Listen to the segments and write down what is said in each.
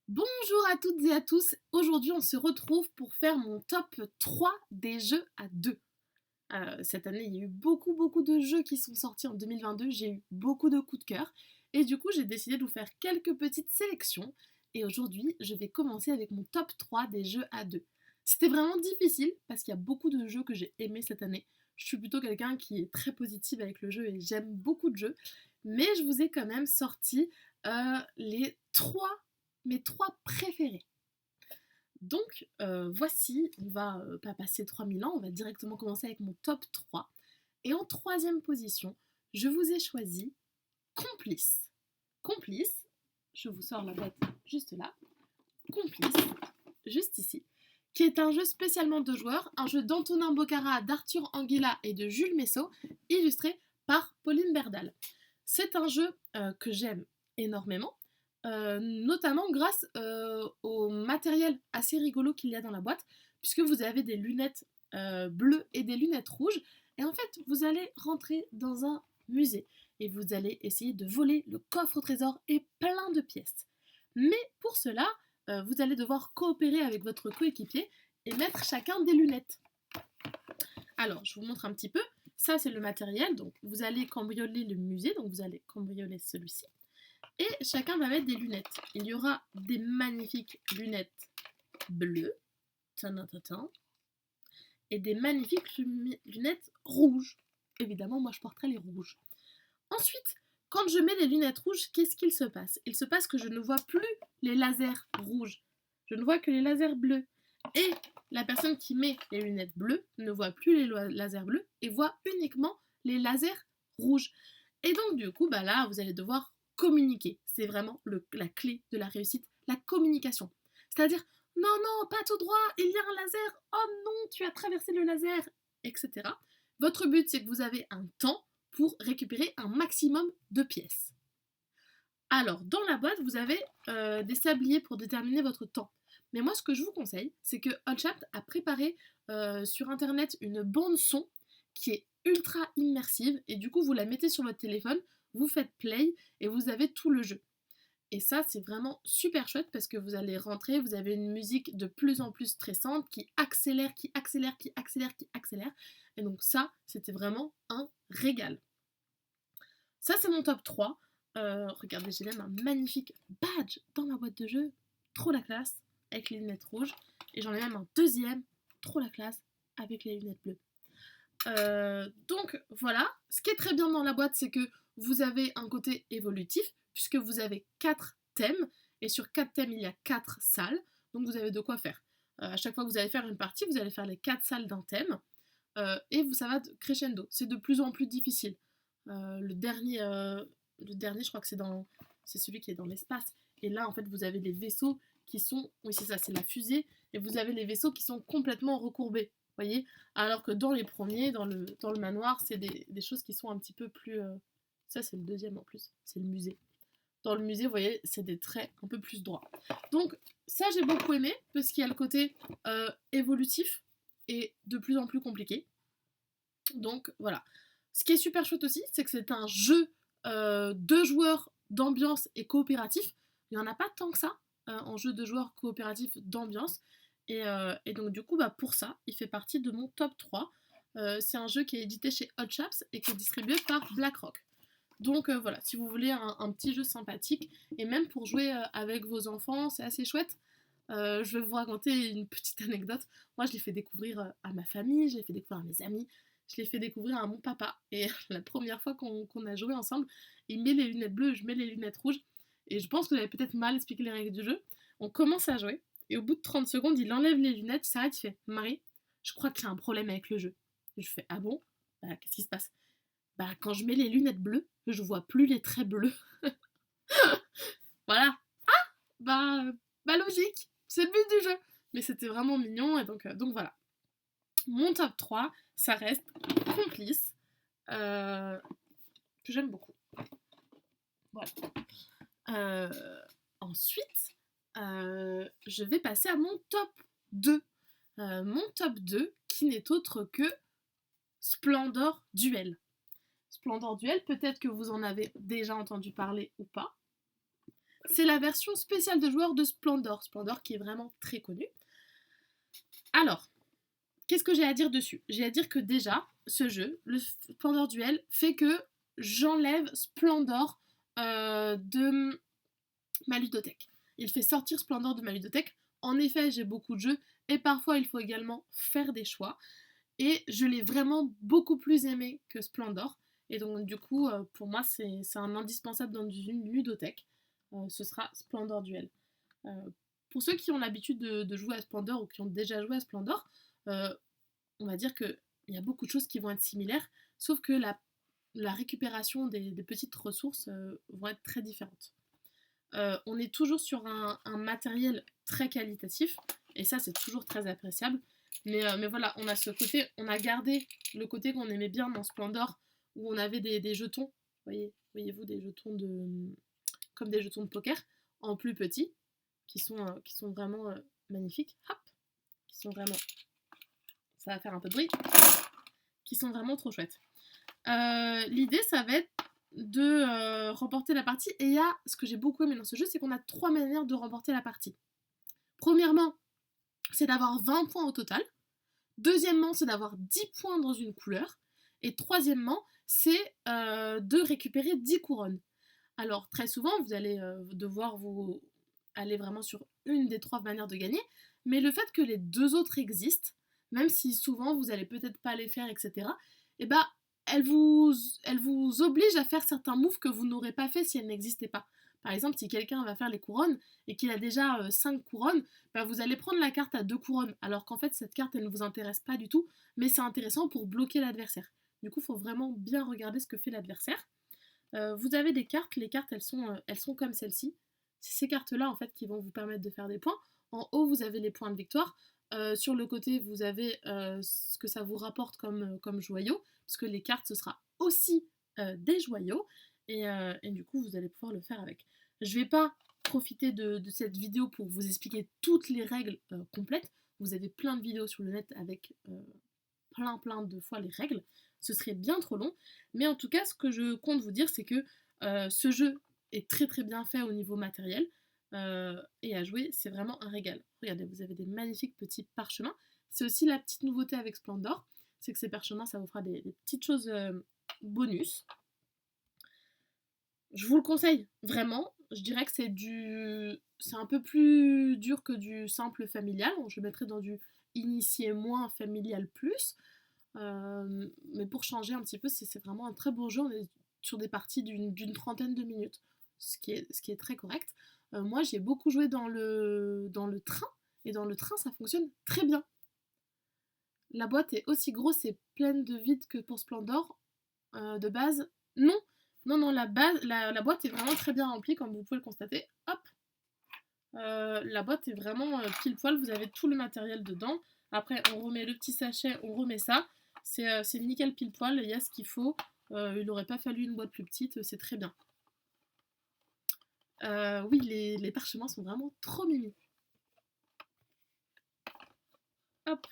Bonjour à toutes et à tous, aujourd'hui on se retrouve pour faire mon top 3 des jeux à deux. Cette année il y a eu beaucoup de jeux qui sont sortis en 2022, j'ai eu beaucoup de coups de cœur et du coup j'ai décidé de vous faire quelques petites sélections et aujourd'hui je vais commencer avec mon top 3 des jeux à deux. C'était vraiment difficile parce qu'il y a beaucoup de jeux que j'ai aimés cette année. Je suis plutôt quelqu'un qui est très positive avec le jeu et j'aime beaucoup de jeux, mais je vous ai quand même sorti les trois mes trois préférés. Donc voici, on va pas passer 3000 ans, on va directement commencer avec mon top 3. Et en troisième position, je vous ai choisi Complice. Complice, je vous sors la boîte juste là. Complice, juste ici, qui est un jeu spécialement de joueurs, un jeu d'Antonin Bocara, d'Arthur Anguilla et de Jules Messot, illustré par Pauline Berdal. C'est un jeu que j'aime énormément, notamment grâce au matériel assez rigolo qu'il y a dans la boîte, puisque vous avez des lunettes bleues et des lunettes rouges, et en fait vous allez rentrer dans un musée, et vous allez essayer de voler le coffre au trésor et plein de pièces. Mais pour cela, vous allez devoir coopérer avec votre coéquipier et mettre chacun des lunettes. Alors, je vous montre un petit peu. Ça, c'est le matériel. Donc, vous allez cambrioler le musée. Donc, vous allez cambrioler celui-ci. Et chacun va mettre des lunettes. Il y aura des magnifiques lunettes bleues. Et des magnifiques lunettes rouges. Évidemment, moi, je porterai les rouges. Ensuite, quand je mets les lunettes rouges, qu'est-ce qu'il se passe? Il se passe que je ne vois plus les lasers rouges. Je ne vois que les lasers bleus. Et la personne qui met les lunettes bleues ne voit plus les lasers bleus et voit uniquement les lasers rouges. Et donc du coup, là, vous allez devoir communiquer. C'est vraiment la clé de la réussite, la communication. C'est-à-dire, non, non, pas tout droit, il y a un laser, oh non, tu as traversé le laser, etc. Votre but, c'est que vous avez un temps pour récupérer un maximum de pièces. Alors, dans la boîte, vous avez des sabliers pour déterminer votre temps. Mais moi, ce que je vous conseille, c'est que Hotchap a préparé sur internet une bande son qui est ultra immersive et du coup, vous la mettez sur votre téléphone, vous faites play et vous avez tout le jeu. Et ça, c'est vraiment super chouette parce que vous allez rentrer, vous avez une musique de plus en plus stressante qui accélère, qui accélère, qui accélère, qui accélère. Et donc ça, c'était vraiment un régal. Ça, c'est mon top 3. Regardez, j'ai même un magnifique badge dans ma boîte de jeu. Trop la classe, avec les lunettes rouges. Et j'en ai même un deuxième, trop la classe, avec les lunettes bleues. Donc voilà, ce qui est très bien dans la boîte, c'est que vous avez un côté évolutif, puisque vous avez 4 thèmes, et sur 4 thèmes, il y a 4 salles, donc vous avez de quoi faire. À chaque fois que vous allez faire une partie, vous allez faire les 4 salles d'un thème, et ça va crescendo. C'est de plus en plus difficile. Le dernier, je crois que c'est celui qui est dans l'espace. Et là, en fait, vous avez les vaisseaux qui sont, oui c'est ça, c'est la fusée, et vous avez les vaisseaux qui sont complètement recourbés, voyez. Alors que dans les premiers, dans le manoir, c'est des choses qui sont un petit peu plus. Ça, c'est le deuxième en plus, c'est le musée. Dans le musée, vous voyez, c'est des traits un peu plus droits. Donc, ça, j'ai beaucoup aimé, parce qu'il y a le côté évolutif et de plus en plus compliqué. Donc, voilà. Ce qui est super chouette aussi, c'est que c'est un jeu de joueurs d'ambiance et coopératif. Il n'y en a pas tant que ça en jeu de joueurs coopératif d'ambiance. Et donc du coup, pour ça, il fait partie de mon top 3. C'est un jeu qui est édité chez Hot Chaps et qui est distribué par BlackRock. Donc voilà, si vous voulez un petit jeu sympathique, et même pour jouer avec vos enfants, c'est assez chouette. Je vais vous raconter une petite anecdote. Moi, je l'ai fait découvrir à ma famille, je l'ai fait découvrir à mes amis, je l'ai fait découvrir à mon papa. Et la première fois qu'on a joué ensemble, il met les lunettes bleues, je mets les lunettes rouges. Et je pense que j'avais peut-être mal expliqué les règles du jeu. On commence à jouer, et au bout de 30 secondes, il enlève les lunettes, il s'arrête, il fait Marie, je crois qu'il y a un problème avec le jeu. Et je fais Ah bon? Qu'est-ce qui se passe? Quand je mets les lunettes bleues, je vois plus les traits bleus. Voilà. Bah, logique, c'est le but du jeu. Mais c'était vraiment mignon, et donc voilà. Mon top 3, ça reste Complice, que j'aime beaucoup. Voilà. Ensuite, je vais passer à mon top 2. Mon top 2, qui n'est autre que Splendor Duel. Splendor Duel, peut-être que vous en avez déjà entendu parler ou pas. C'est la version spéciale de joueur de Splendor. Splendor qui est vraiment très connu. Alors, qu'est-ce que j'ai à dire dessus? J'ai à dire que déjà, ce jeu, le Splendor Duel, fait que j'enlève Splendor de ma ludothèque. Il fait sortir Splendor de ma ludothèque. En effet, j'ai beaucoup de jeux et parfois il faut également faire des choix. Et je l'ai vraiment beaucoup plus aimé que Splendor. Et donc du coup, pour moi, c'est un indispensable dans une ludothèque. Ce sera Splendor Duel. Euh, pour ceux qui ont l'habitude de jouer à Splendor ou qui ont déjà joué à Splendor, euh, on va dire qu'il y a beaucoup de choses qui vont être similaires, sauf que la récupération des petites ressources vont être très différentes. On est toujours sur un matériel très qualitatif, et ça c'est toujours très appréciable. Mais voilà, on a ce côté, on a gardé le côté qu'on aimait bien dans Splendor, où on avait des jetons, voyez-vous, des jetons comme des jetons de poker, en plus petits, qui sont vraiment magnifiques, hop, qui sont vraiment, ça va faire un peu de bruit, qui sont vraiment trop chouettes. L'idée, ça va être de remporter la partie. Et il y a, ce que j'ai beaucoup aimé dans ce jeu, c'est qu'on a 3 manières de remporter la partie. Premièrement, c'est d'avoir 20 points au total. Deuxièmement, c'est d'avoir 10 points dans une couleur. Et troisièmement, c'est de récupérer 10 couronnes. Alors, très souvent, vous allez devoir vous aller vraiment sur une des 3 manières de gagner. Mais le fait que les 2 autres existent, même si souvent vous allez peut-être pas les faire, etc., et bah, elle vous oblige à faire certains moves que vous n'aurez pas fait si elles n'existaient pas. Par exemple, si quelqu'un va faire les couronnes et qu'il a déjà 5 couronnes, bah vous allez prendre la carte à 2 couronnes, alors qu'en fait cette carte elle ne vous intéresse pas du tout, mais c'est intéressant pour bloquer l'adversaire. Du coup, il faut vraiment bien regarder ce que fait l'adversaire. Vous avez des cartes, les cartes elles sont comme celle-ci. C'est ces cartes-là en fait qui vont vous permettre de faire des points. En haut, vous avez les points de victoire. Sur le côté, vous avez ce que ça vous rapporte comme joyaux, puisque les cartes, ce sera aussi des joyaux, et du coup, vous allez pouvoir le faire avec. Je ne vais pas profiter de cette vidéo pour vous expliquer toutes les règles complètes. Vous avez plein de vidéos sur le net avec plein de fois les règles. Ce serait bien trop long. Mais en tout cas, ce que je compte vous dire, c'est que ce jeu est très très bien fait au niveau matériel. Et à jouer, c'est vraiment un régal. Regardez, vous avez des magnifiques petits parchemins. C'est aussi la petite nouveauté avec Splendor, c'est que ces parchemins, ça vous fera des petites choses bonus. Je vous le conseille, vraiment. Je dirais que c'est un peu plus dur que du simple familial. Je le mettrais dans du initié moins familial plus. Mais pour changer un petit peu, c'est vraiment un très beau jeu. On est sur des parties d'une trentaine de minutes, ce qui est très correct. Moi, j'ai beaucoup joué dans le train, et dans le train, ça fonctionne très bien. La boîte est aussi grosse et pleine de vide que pour Splendor. De base, non. Non, la boîte est vraiment très bien remplie, comme vous pouvez le constater. Hop, la boîte est vraiment pile poil, vous avez tout le matériel dedans. Après, on remet le petit sachet, on remet ça. C'est nickel pile poil, il y a ce qu'il faut. Il n'aurait pas fallu une boîte plus petite, c'est très bien. Oui, les parchemins sont vraiment trop mimi. Hop.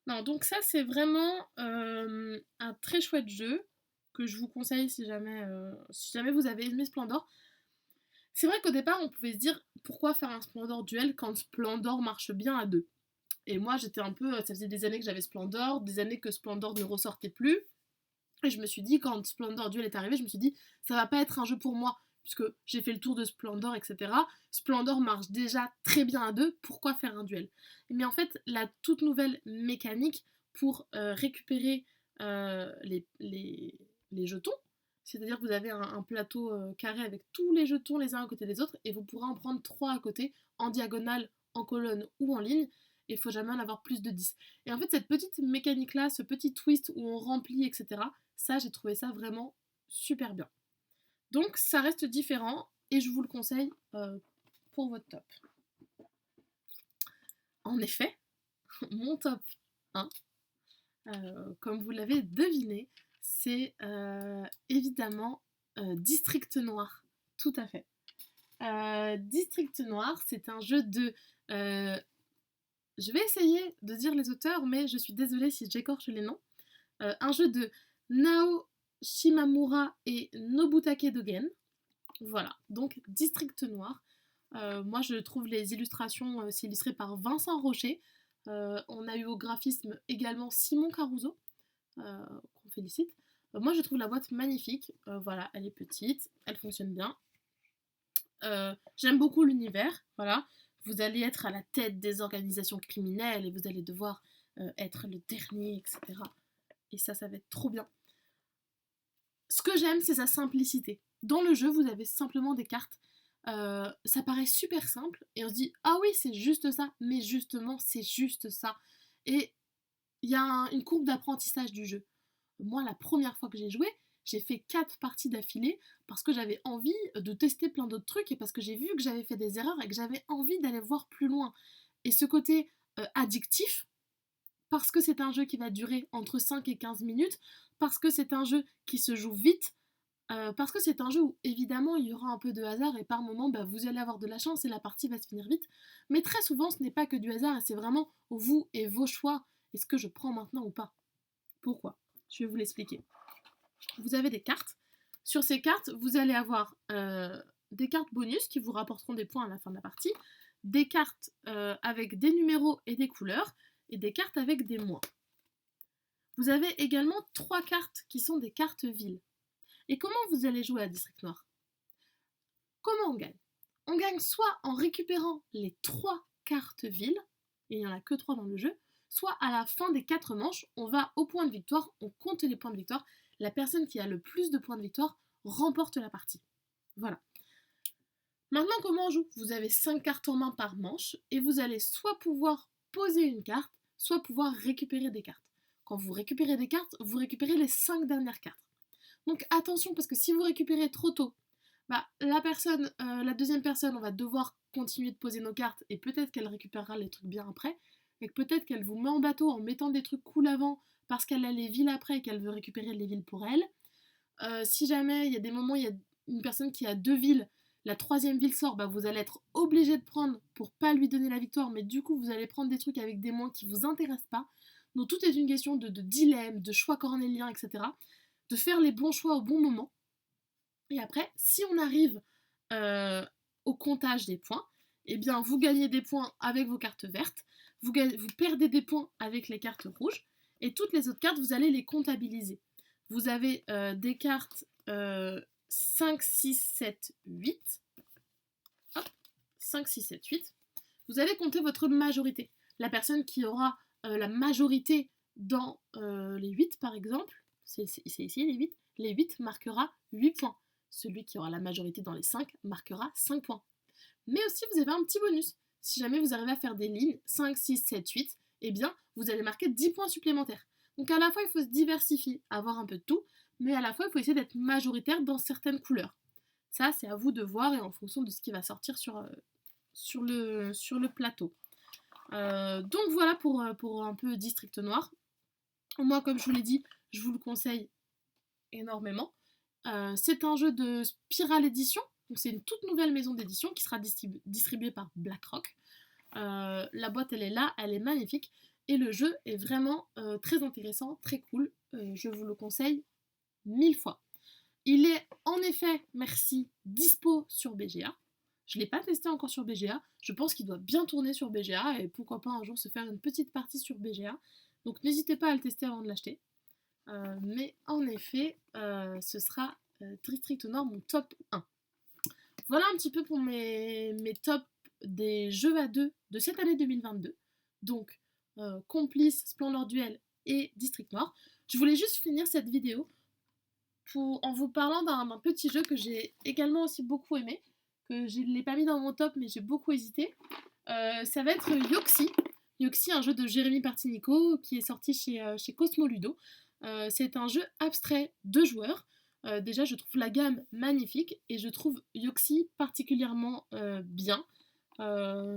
Non, donc ça, c'est vraiment un très chouette jeu que je vous conseille si jamais vous avez aimé Splendor. C'est vrai qu'au départ, on pouvait se dire pourquoi faire un Splendor duel quand Splendor marche bien à deux. Et moi, j'étais un peu. Ça faisait des années que j'avais Splendor, des années que Splendor ne ressortait plus. Et je me suis dit, quand Splendor Duel est arrivé, je me suis dit, ça va pas être un jeu pour moi, puisque j'ai fait le tour de Splendor, etc. Splendor marche déjà très bien à deux, pourquoi faire un duel? Mais en fait, la toute nouvelle mécanique pour récupérer les jetons, c'est-à-dire que vous avez un plateau carré avec tous les jetons les uns à côté des autres, et vous pourrez en prendre 3 à côté, en diagonale, en colonne ou en ligne, et il faut jamais en avoir plus de 10. Et en fait, cette petite mécanique-là, ce petit twist où on remplit, etc., ça, j'ai trouvé ça vraiment super bien. Donc, ça reste différent, et je vous le conseille pour votre top. En effet, mon top 1, comme vous l'avez deviné, c'est évidemment District Noir. Tout à fait. District Noir, c'est un jeu de... je vais essayer de dire les auteurs, mais je suis désolée si j'écorche les noms. Un jeu de Nao Shimamura et Nobutake Dogen. Voilà, donc District Noir. Moi, je trouve les illustrations, c'est illustré par Vincent Rocher. On a eu au graphisme également Simon Caruso, qu'on félicite. Moi, je trouve la boîte magnifique. Voilà, elle est petite, elle fonctionne bien. J'aime beaucoup l'univers, voilà. Vous allez être à la tête des organisations criminelles et vous allez devoir être le dernier, etc. Et ça va être trop bien. Ce que j'aime, c'est sa simplicité. Dans le jeu, vous avez simplement des cartes. Ça paraît super simple et on se dit ah oui, c'est juste ça, mais justement, c'est juste ça. Et il y a une courbe d'apprentissage du jeu. Moi, la première fois que j'ai joué, j'ai fait 4 parties d'affilée parce que j'avais envie de tester plein d'autres trucs et parce que j'ai vu que j'avais fait des erreurs et que j'avais envie d'aller voir plus loin. Et ce côté addictif, parce que c'est un jeu qui va durer entre 5 et 15 minutes, parce que c'est un jeu qui se joue vite, parce que c'est un jeu où évidemment il y aura un peu de hasard et par moments vous allez avoir de la chance et la partie va se finir vite. Mais très souvent ce n'est pas que du hasard et c'est vraiment vous et vos choix. Est-ce que je prends maintenant ou pas? Pourquoi? Je vais vous l'expliquer. Vous avez des cartes. Sur ces cartes, vous allez avoir des cartes bonus qui vous rapporteront des points à la fin de la partie, des cartes avec des numéros et des couleurs, et des cartes avec des moins. Vous avez également 3 cartes qui sont des cartes villes. Et comment vous allez jouer à District Noir? Comment on gagne? On gagne soit en récupérant les 3 cartes villes, et il n'y en a que 3 dans le jeu, soit à la fin des 4 manches, on va au point de victoire, on compte les points de victoire, la personne qui a le plus de points de victoire remporte la partie. Voilà. Maintenant, comment on joue? Vous avez 5 cartes en main par manche, et vous allez soit pouvoir poser une carte, soit pouvoir récupérer des cartes. Quand vous récupérez des cartes, vous récupérez les 5 dernières cartes. Donc attention, parce que si vous récupérez trop tôt, la deuxième personne, on va devoir continuer de poser nos cartes et peut-être qu'elle récupérera les trucs bien après, et que peut-être qu'elle vous met en bateau en mettant des trucs cool avant parce qu'elle a les villes après et qu'elle veut récupérer les villes pour elle. Si jamais il y a des moments, il y a une personne qui a 2 villes, la 3e ville sort, vous allez être obligé de prendre pour pas lui donner la victoire, mais du coup vous allez prendre des trucs avec des moins qui vous intéressent pas. Donc tout est une question de dilemme, de choix cornéliens, etc. De faire les bons choix au bon moment. Et après, si on arrive au comptage des points, eh bien vous gagnez des points avec vos cartes vertes, vous perdez des points avec les cartes rouges, et toutes les autres cartes, vous allez les comptabiliser. Vous avez des cartes 5, 6, 7, 8. Hop, 5, 6, 7, 8. Vous allez compter votre majorité. La personne qui aura la majorité dans les 8, par exemple, c'est ici les 8 marquera 8 points. Celui qui aura la majorité dans les 5 marquera 5 points. Mais aussi, vous avez un petit bonus. Si jamais vous arrivez à faire des lignes 5, 6, 7, 8, eh bien, vous allez marquer 10 points supplémentaires. Donc à la fois, il faut se diversifier, avoir un peu de tout, mais à la fois, il faut essayer d'être majoritaire dans certaines couleurs. Ça, c'est à vous de voir et en fonction de ce qui va sortir sur le plateau. Donc voilà pour un peu District Noir. Moi, comme je vous l'ai dit, je vous le conseille énormément. C'est un jeu de Spiral Edition, donc c'est une toute nouvelle maison d'édition qui sera distribuée par BlackRock. La boîte elle est là, elle est magnifique et le jeu est vraiment très intéressant, très cool. Je vous le conseille 1000 fois. Il est en effet, merci, dispo sur BGA. Je ne l'ai pas testé encore sur BGA. Je pense qu'il doit bien tourner sur BGA et pourquoi pas un jour se faire une petite partie sur BGA. Donc n'hésitez pas à le tester avant de l'acheter. Mais en effet, ce sera District Noir mon top 1. Voilà un petit peu pour mes tops des jeux à 2 de cette année 2022. Donc, Complice, Splendor Duel et District Noir. Je voulais juste finir cette vidéo en vous parlant d'un petit jeu que j'ai également aussi beaucoup aimé, que je ne l'ai pas mis dans mon top mais j'ai beaucoup hésité. Ça va être Yoxi. Yoxi, un jeu de Jérémy Partinico qui est sorti chez Cosmo Ludo. C'est un jeu abstrait de joueurs. Déjà, je trouve la gamme magnifique et je trouve Yoxi particulièrement bien.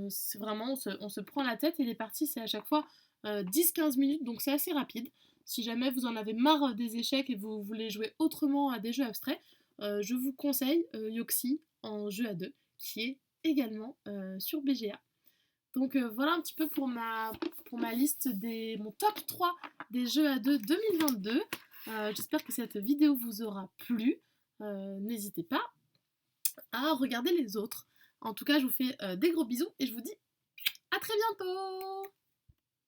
C'est vraiment, on se prend la tête et les parties, c'est à chaque fois 10-15 minutes, donc c'est assez rapide. Si jamais vous en avez marre des échecs et vous voulez jouer autrement à des jeux abstraits, je vous conseille Yoxi en jeu à 2, qui est également sur BGA. Donc voilà un petit peu pour ma liste mon top 3 des jeux à 2 2022. J'espère que cette vidéo vous aura plu. N'hésitez pas à regarder les autres. En tout cas, je vous fais des gros bisous et je vous dis à très bientôt.